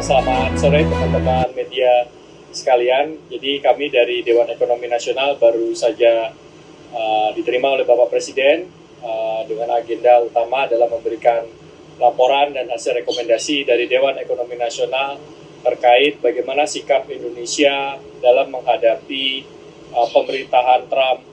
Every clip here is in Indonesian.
Selamat sore teman-teman media sekalian. Jadi kami dari Dewan Ekonomi Nasional baru saja diterima oleh Bapak Presiden dengan agenda utama adalah memberikan laporan dan hasil rekomendasi dari Dewan Ekonomi Nasional terkait bagaimana sikap Indonesia dalam menghadapi pemerintahan Trump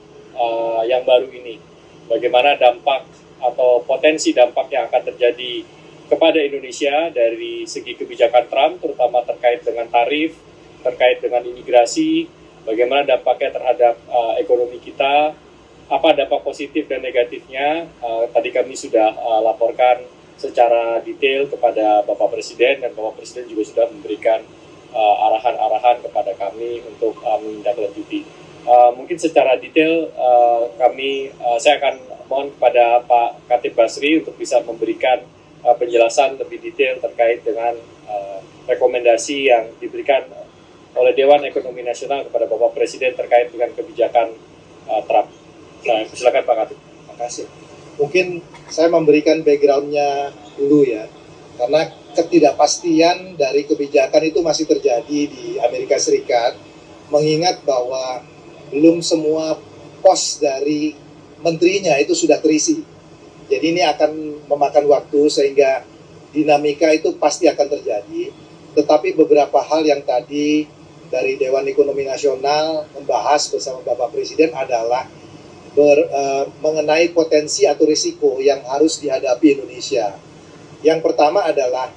yang baru ini. Bagaimana dampak atau potensi dampak yang akan terjadi kepada Indonesia dari segi kebijakan Trump, terutama terkait dengan tarif, terkait dengan imigrasi, bagaimana dampaknya terhadap ekonomi kita, apa dampak positif dan negatifnya. Tadi kami sudah laporkan secara detail kepada Bapak Presiden, dan Bapak Presiden juga sudah memberikan arahan-arahan kepada kami untuk menindaklanjuti. Mungkin secara detail saya akan mohon kepada Pak Khatib Basri untuk bisa memberikan penjelasan lebih detail terkait dengan rekomendasi yang diberikan oleh Dewan Ekonomi Nasional kepada Bapak Presiden terkait dengan kebijakan Trump. Silakan Pak Khatib. Terima kasih. Mungkin saya memberikan background-nya dulu ya, karena ketidakpastian dari kebijakan itu masih terjadi di Amerika Serikat, mengingat bahwa belum semua pos dari menterinya itu sudah terisi. Jadi ini akan memakan waktu sehingga dinamika itu pasti akan terjadi. Tetapi beberapa hal yang tadi dari Dewan Ekonomi Nasional membahas bersama Bapak Presiden adalah mengenai potensi atau risiko yang harus dihadapi Indonesia. Yang pertama adalah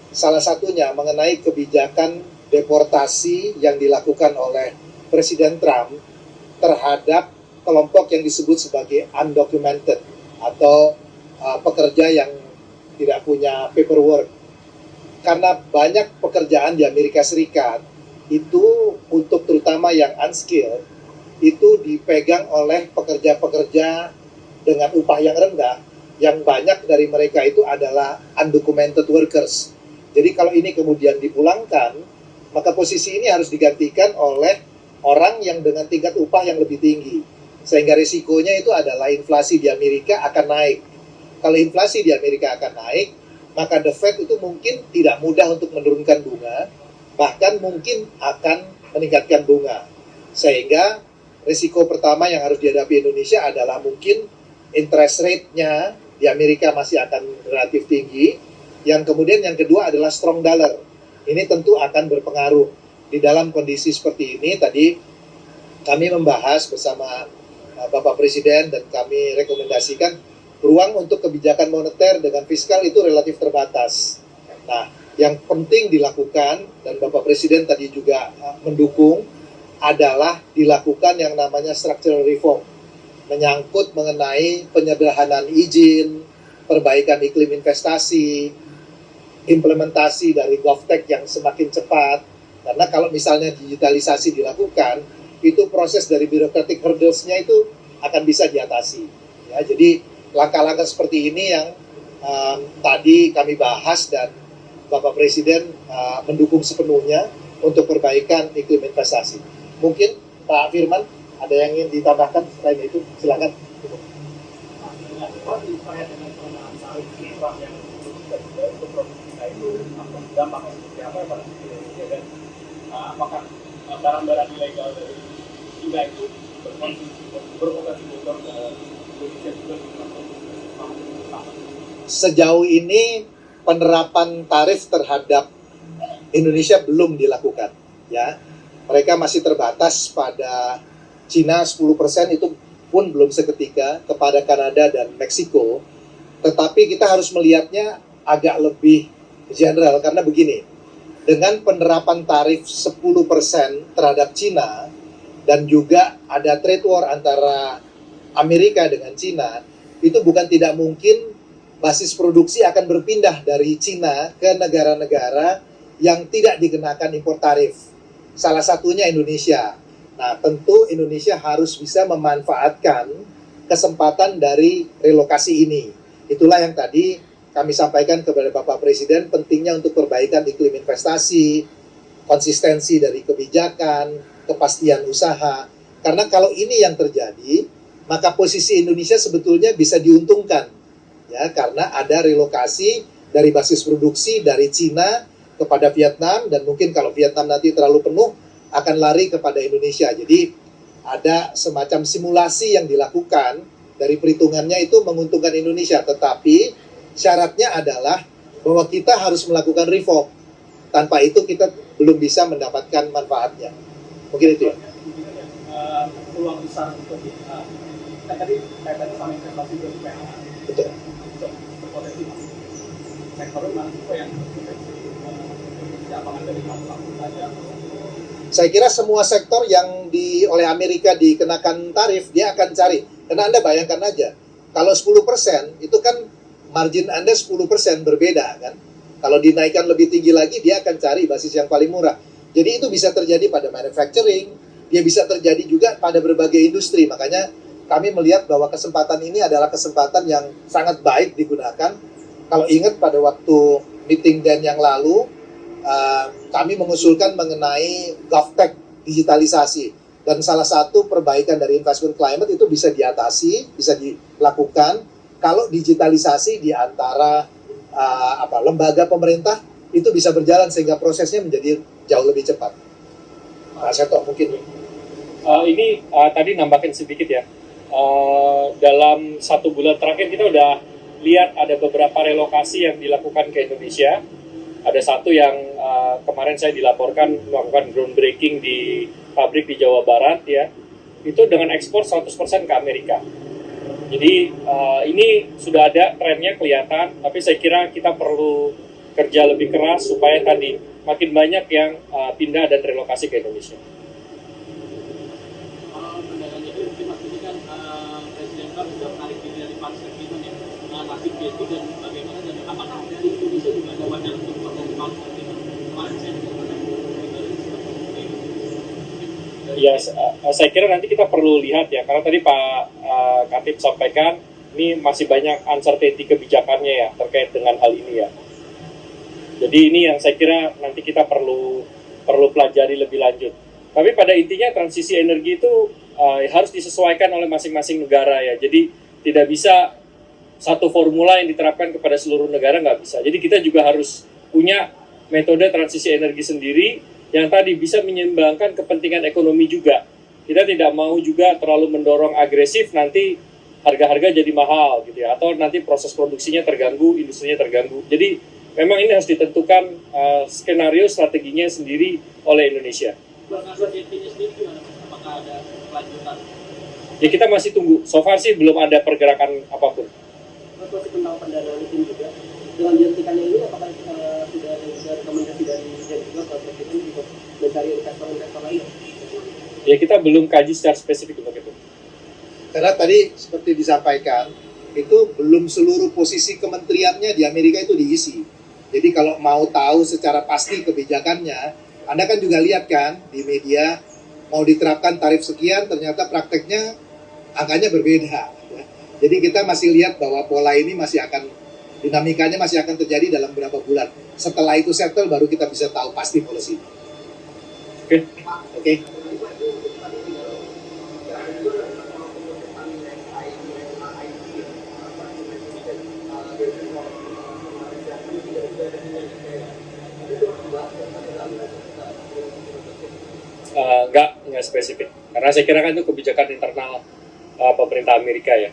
salah satunya mengenai kebijakan deportasi yang dilakukan oleh Presiden Trump terhadap kelompok yang disebut sebagai undocumented atau pekerja yang tidak punya paperwork. Karena banyak pekerjaan di Amerika Serikat itu untuk terutama yang unskilled itu dipegang oleh pekerja-pekerja dengan upah yang rendah, yang banyak dari mereka itu adalah undocumented workers. Jadi kalau ini kemudian dipulangkan, maka posisi ini harus digantikan oleh orang yang dengan tingkat upah yang lebih tinggi. Sehingga risikonya itu adalah inflasi di Amerika akan naik. Kalau inflasi di Amerika akan naik, maka The Fed itu mungkin tidak mudah untuk menurunkan bunga, bahkan mungkin akan meningkatkan bunga. Sehingga risiko pertama yang harus dihadapi Indonesia adalah mungkin interest rate-nya di Amerika masih akan relatif tinggi. Yang kemudian yang kedua adalah strong dollar. Ini tentu akan berpengaruh. Di dalam kondisi seperti ini, tadi kami membahas bersama Bapak Presiden dan kami rekomendasikan ruang untuk kebijakan moneter dengan fiskal itu relatif terbatas. Nah, yang penting dilakukan dan Bapak Presiden tadi juga mendukung adalah dilakukan yang namanya structural reform, menyangkut mengenai penyederhanaan izin, perbaikan iklim investasi, implementasi dari GovTech yang semakin cepat. Karena kalau misalnya digitalisasi dilakukan, itu proses dari bureaucratic hurdles-nya itu akan bisa diatasi. Ya, jadi langkah-langkah seperti ini yang tadi kami bahas dan Bapak Presiden mendukung sepenuhnya untuk perbaikan iklim investasi. Mungkin Pak Firman ada yang ingin ditambahkan selain itu, silakan. Apakah barang-barang ilegal dari China itu berpotensi bocor ke Indonesia juga? Sejauh ini penerapan tarif terhadap Indonesia belum dilakukan, ya. Mereka masih terbatas pada Cina 10%, itu pun belum seketika, kepada Kanada dan Meksiko. Tetapi kita harus melihatnya agak lebih general karena begini. Dengan penerapan tarif 10% terhadap Cina dan juga ada trade war antara Amerika dengan Cina, itu bukan tidak mungkin basis produksi akan berpindah dari Cina ke negara-negara yang tidak dikenakan impor tarif. Salah satunya Indonesia. Nah, tentu Indonesia harus bisa memanfaatkan kesempatan dari relokasi ini. Itulah yang tadi kami sampaikan kepada Bapak Presiden, pentingnya untuk perbaikan iklim investasi, konsistensi dari kebijakan, kepastian usaha. Karena kalau ini yang terjadi, maka posisi Indonesia sebetulnya bisa diuntungkan. Ya, karena ada relokasi dari basis produksi dari Cina kepada Vietnam, dan mungkin kalau Vietnam nanti terlalu penuh akan lari kepada Indonesia. Jadi ada semacam simulasi yang dilakukan dari perhitungannya itu menguntungkan Indonesia, tetapi syaratnya adalah bahwa kita harus melakukan reform. Tanpa itu kita belum bisa mendapatkan manfaatnya. Mungkin itu ya. Peluang besar untuk kita tadi kaitannya sama investasi ke PLN. Betul. Berpotensi masuk sektor mana yang apakah dari pelaku saja? Saya kira semua sektor yang oleh Amerika dikenakan tarif, dia akan cari. Karena Anda bayangkan aja, kalau 10% itu kan margin Anda 10% berbeda kan. Kalau dinaikkan lebih tinggi lagi, dia akan cari basis yang paling murah. Jadi itu bisa terjadi pada manufacturing, dia bisa terjadi juga pada berbagai industri. Makanya kami melihat bahwa kesempatan ini adalah kesempatan yang sangat baik digunakan. Kalau ingat pada waktu meeting Dan yang lalu, kami mengusulkan mengenai GovTech digitalisasi, dan salah satu perbaikan dari investment climate itu bisa diatasi, bisa dilakukan kalau digitalisasi di antara lembaga pemerintah itu bisa berjalan sehingga prosesnya menjadi jauh lebih cepat. Pak Seto mungkin. Ini tadi nambahin sedikit ya. Dalam 1 bulan terakhir kita udah lihat ada beberapa relokasi yang dilakukan ke Indonesia. Ada satu yang kemarin saya dilaporkan melakukan groundbreaking di pabrik di Jawa Barat ya. Itu dengan ekspor 100% ke Amerika. Jadi ini sudah ada trennya kelihatan, tapi saya kira kita perlu kerja lebih keras supaya tadi makin banyak yang pindah dan relokasi ke Indonesia. Perdagangan itu mungkin maksudnya kan Presiden Trump sudah menarik diri dari Paris Agreement ya, nasib G2 dan bagaimana, dan apakah dari Indonesia juga ada wacana untuk keluar dari Paris Agreement? Kemarin saya juga pernah Ya, saya kira nanti kita perlu lihat ya, karena tadi Pak Khatib sampaikan ini masih banyak uncertainty kebijakannya ya terkait dengan hal ini ya. Jadi ini yang saya kira nanti kita perlu pelajari lebih lanjut. Tapi pada intinya transisi energi itu harus disesuaikan oleh masing-masing negara ya. Jadi tidak bisa satu formula yang diterapkan kepada seluruh negara, nggak bisa. Jadi kita juga harus punya metode transisi energi sendiri yang tadi bisa menyeimbangkan kepentingan ekonomi juga. Kita tidak mau juga terlalu mendorong agresif, nanti harga-harga jadi mahal gitu ya, atau nanti proses produksinya terganggu, industrinya terganggu. Jadi memang ini harus ditentukan skenario strateginya sendiri oleh Indonesia. uncertainty-nya sendiri gimana? Apakah ada kelanjutan? Ya kita masih tunggu. So far sih belum ada pergerakan apapun. Mas masih tentang pendanaan itu juga. Dengan dihentikannya ini, apakah sudah ada rekomendasi dari juga atau Presiden untuk mencari investor-investor lain? Ya kita belum kaji secara spesifik untuk itu. Karena tadi seperti disampaikan, itu belum seluruh posisi kementeriannya di Amerika itu diisi. Jadi kalau mau tahu secara pasti kebijakannya, Anda kan juga lihat kan di media, mau diterapkan tarif sekian, ternyata prakteknya angkanya berbeda. Jadi kita masih lihat bahwa pola ini masih akan, dinamikanya masih akan terjadi dalam beberapa bulan. Setelah itu settle, baru kita bisa tahu pasti polisi. Oke. Enggak spesifik. Karena saya kira kan itu kebijakan internal pemerintah Amerika ya.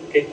Oke.